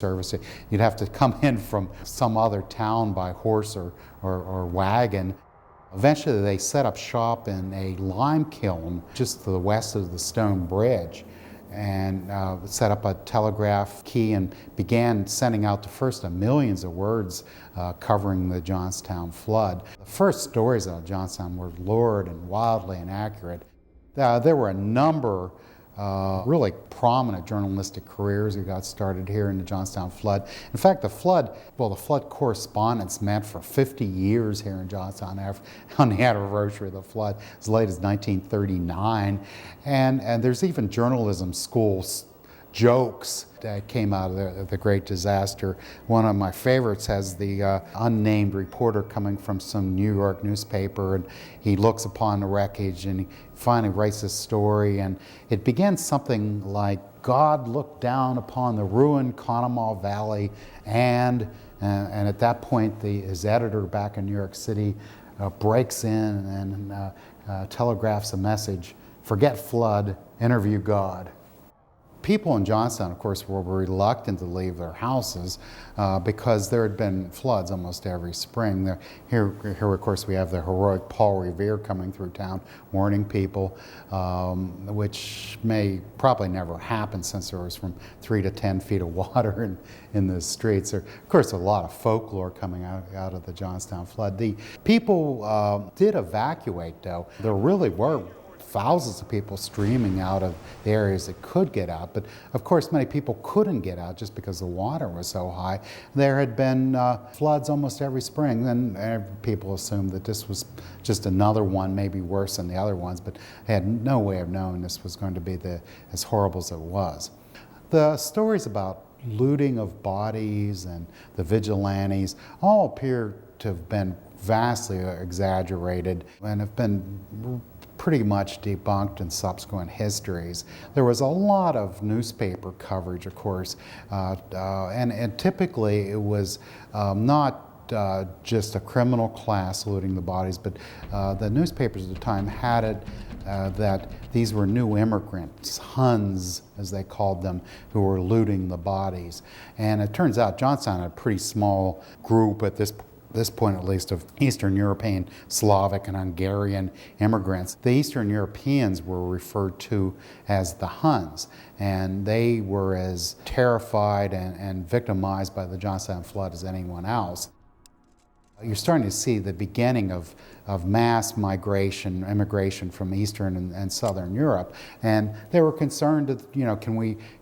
service. You'd have to come in from some other town by horse or wagon. Eventually they set up shop in a lime kiln just to the west of the stone bridge and set up a telegraph key and began sending out the first of millions of words covering the Johnstown flood. The first stories out of Johnstown were lurid and wildly inaccurate. There were a number really prominent journalistic careers who got started here in the Johnstown flood. In fact, the flood correspondence met for 50 years here in Johnstown on the anniversary of the flood, as late as 1939. And there's even journalism schools jokes that came out of the great disaster. One of my favorites has the unnamed reporter coming from some New York newspaper, and he looks upon the wreckage and he finally writes this story, and it begins something like, God looked down upon the ruined Conemaugh Valley, and at that point his editor back in New York City breaks in and telegraphs a message: forget flood, interview God. People in Johnstown, of course, were reluctant to leave their houses because there had been floods almost every spring. Here, of course, we have the heroic Paul Revere coming through town, warning people, which may probably never happen since there was from 3 to 10 feet of water in the streets. There, of course, a lot of folklore coming out of the Johnstown flood. The people did evacuate, though. There really were thousands of people streaming out of the areas that could get out, but of course many people couldn't get out just because the water was so high. There had been floods almost every spring, and people assumed that this was just another one, maybe worse than the other ones, but they had no way of knowing this was going to be as horrible as it was. The stories about looting of bodies and the vigilantes all appear to have been vastly exaggerated and have been pretty much debunked in subsequent histories. There was a lot of newspaper coverage, of course, and typically it was not just a criminal class looting the bodies, but the newspapers at the time had it that these were new immigrants, Huns as they called them, who were looting the bodies. And it turns out Johnstown had a pretty small group at this point at least, of Eastern European, Slavic, and Hungarian immigrants. The Eastern Europeans were referred to as the Huns, and they were as terrified and victimized by the Johnstown flood as anyone else. You're starting to see the beginning of mass immigration from Eastern and Southern Europe, and they were concerned that,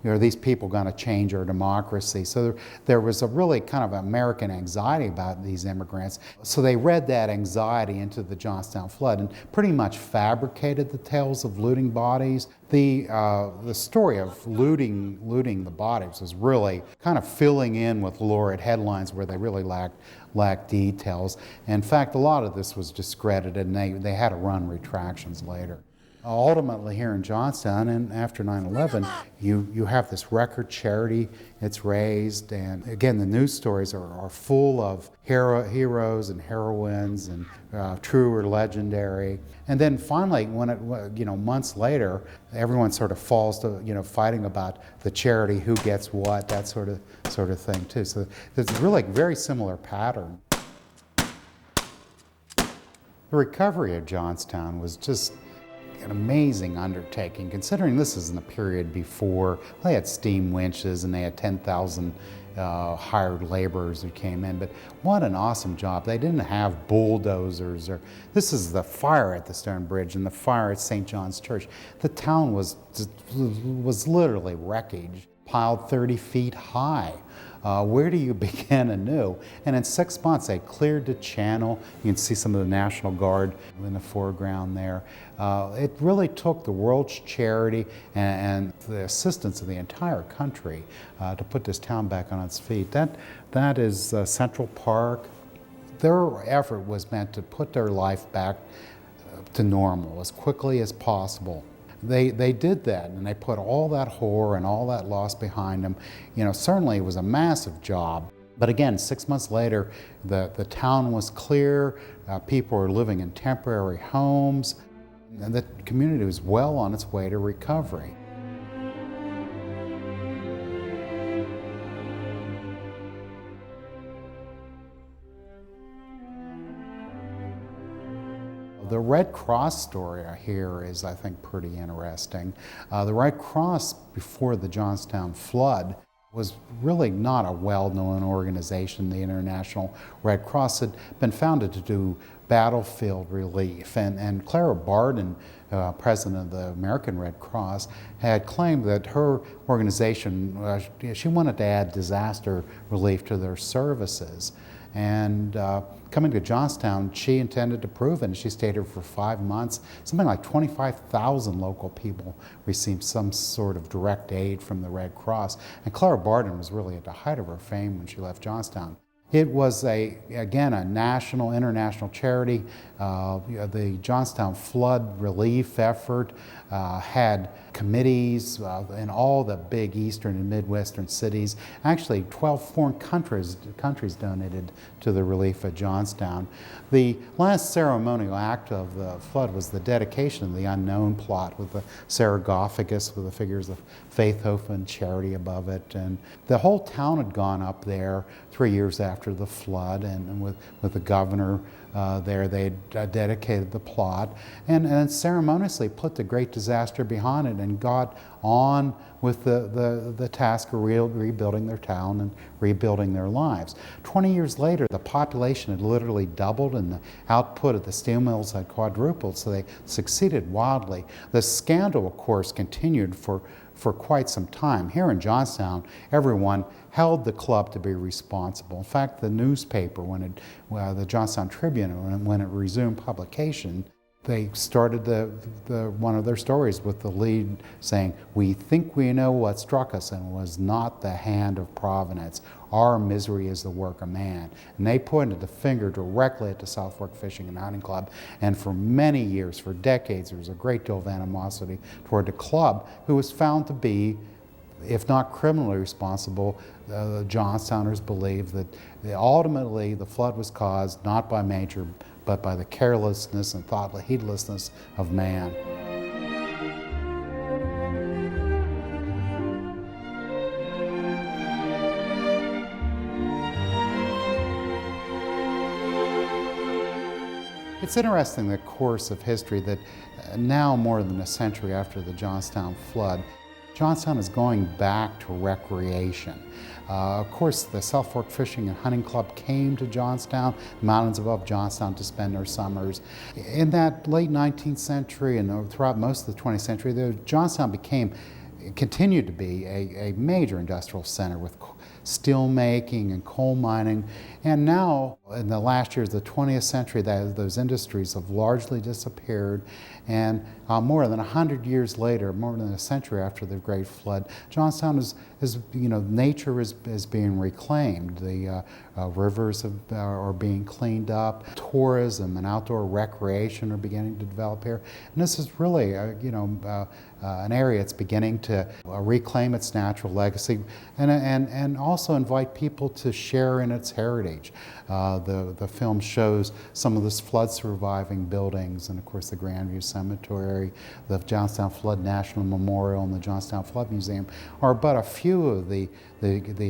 are these people going to change our democracy? So there was a really kind of American anxiety about these immigrants. So they read that anxiety into the Johnstown flood and pretty much fabricated the tales of looting bodies. The story of looting the bodies was really kind of filling in with lurid headlines where they really lacked details. In fact, a lot of this was discredited, and they had to run retractions later. Ultimately, here in Johnstown, and after 9/11, you have this record charity. It's raised, and again, the news stories are full of heroes and heroines, and true or legendary. And then finally, when months later, everyone sort of falls to fighting about the charity, who gets what, that sort of thing too. So there's really a very similar pattern. The recovery of Johnstown was just an amazing undertaking, considering this is in the period before they had steam winches and they had 10,000 hired laborers who came in. But what an awesome job. They didn't have bulldozers. This is the fire at the Stone Bridge and the fire at St. John's Church. The town was literally wreckage, piled 30 feet high. Where do you begin anew? And in 6 months, they cleared the channel. You can see some of the National Guard in the foreground there. It really took the world's charity and the assistance of the entire country to put this town back on its feet. That is Central Park. Their effort was meant to put their life back to normal as quickly as possible. They did that, and they put all that horror and all that loss behind them. Certainly it was a massive job. But again, 6 months later, the town was clear. People were living in temporary homes, and the community was well on its way to recovery. The Red Cross story here is, I think, pretty interesting. The Red Cross, before the Johnstown flood, was really not a well-known organization. The International Red Cross had been founded to do battlefield relief, and Clara Barden, president of the American Red Cross, had claimed that her organization, she wanted to add disaster relief to their services. And coming to Johnstown, she intended to prove it, and she stayed here for 5 months. Something like 25,000 local people received some sort of direct aid from the Red Cross. And Clara Barden was really at the height of her fame when she left Johnstown. It was, again, a national, international charity. The Johnstown flood relief effort had committees in all the big eastern and midwestern cities. Actually, 12 foreign countries donated to the relief at Johnstown. The last ceremonial act of the flood was the dedication of the Unknown plot with the sarcophagus with the figures of faith, hope, and charity above it. And the whole town had gone up there 3 years after the flood, and with the governor there, they dedicated the plot and ceremoniously put the great disaster behind it and got on with the task of rebuilding their town and rebuilding their lives. 20 years later, the population had literally doubled and the output of the steel mills had quadrupled, so they succeeded wildly. The scandal, of course, continued for quite some time. Here in Johnstown, everyone held the club to be responsible. In fact, the newspaper, the Johnstown Tribune, when it resumed publication, they started one of their stories with the lead saying, "We think we know what struck us, and it was not the hand of Providence. Our misery is the work of man." And they pointed the finger directly at the South Fork Fishing and Hunting Club. And for many years, for decades, there was a great deal of animosity toward the club, who was found to be, if not criminally responsible. The Johnstowners believe that ultimately the flood was caused not by nature, but by the carelessness and heedlessness of man. It's interesting, the course of history, that now more than a century after the Johnstown flood, Johnstown is going back to recreation. Of course, the South Fork Fishing and Hunting Club came to Johnstown, mountains above Johnstown, to spend their summers. In that late 19th century and throughout most of the 20th century, Johnstown continued to be a major industrial center with steel making and coal mining. And now, in the last years of the 20th century, those industries have largely disappeared. And more than 100 years later, more than a century after the Great Flood, Johnstown nature is being reclaimed. The rivers are being cleaned up. Tourism and outdoor recreation are beginning to develop here. And this is really, an area that's beginning to reclaim its natural legacy and also invite people to share in its heritage. The film shows some of the flood surviving buildings, and of course the Grandview Cemetery, the Johnstown Flood National Memorial, and the Johnstown Flood Museum are but a few of the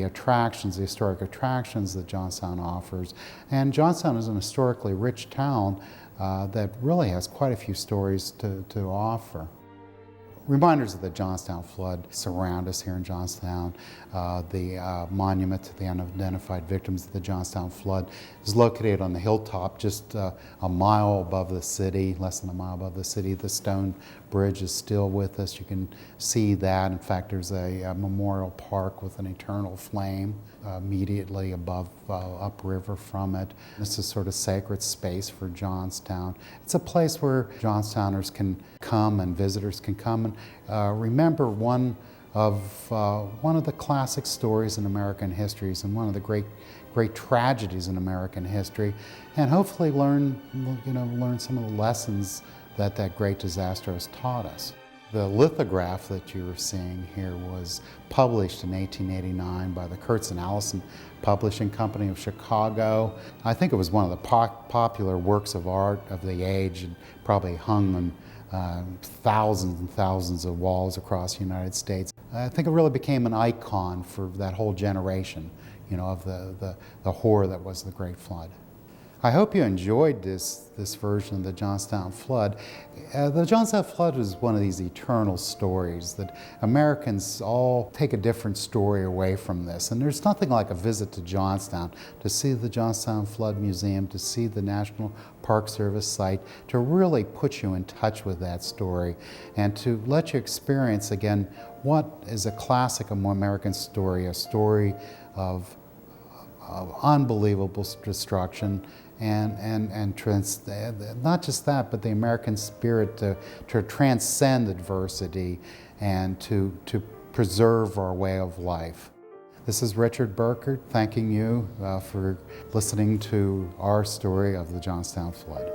attractions, the historic attractions that Johnstown offers. And Johnstown is an historically rich town that really has quite a few stories to offer. Reminders of the Johnstown flood surround us here in Johnstown. The monument to the unidentified victims of the Johnstown flood is located on the hilltop just a mile above the city, less than a mile above the city. The stone bridge is still with us. You can see that. In fact, there's a memorial park with an eternal flame immediately above, upriver from it. This is sort of sacred space for Johnstown. It's a place where Johnstowners can come and visitors can come and remember one of the classic stories in American history and one of the great tragedies in American history, and hopefully learn some of the lessons that great disaster has taught us. The lithograph that you're seeing here was published in 1889 by the Kurtz and Allison Publishing Company of Chicago. I think it was one of the popular works of art of the age, and probably hung on thousands and thousands of walls across the United States. I think it really became an icon for that whole generation, of the horror that was the Great Flood. I hope you enjoyed this version of the Johnstown Flood. The Johnstown Flood is one of these eternal stories that Americans all take a different story away from this. And there's nothing like a visit to Johnstown, to see the Johnstown Flood Museum, to see the National Park Service site, to really put you in touch with that story and to let you experience again what is a classic American story, a story of unbelievable destruction and not just that, but the American spirit to transcend adversity and to preserve our way of life. This is Richard Burkert thanking you for listening to our story of the Johnstown Flood.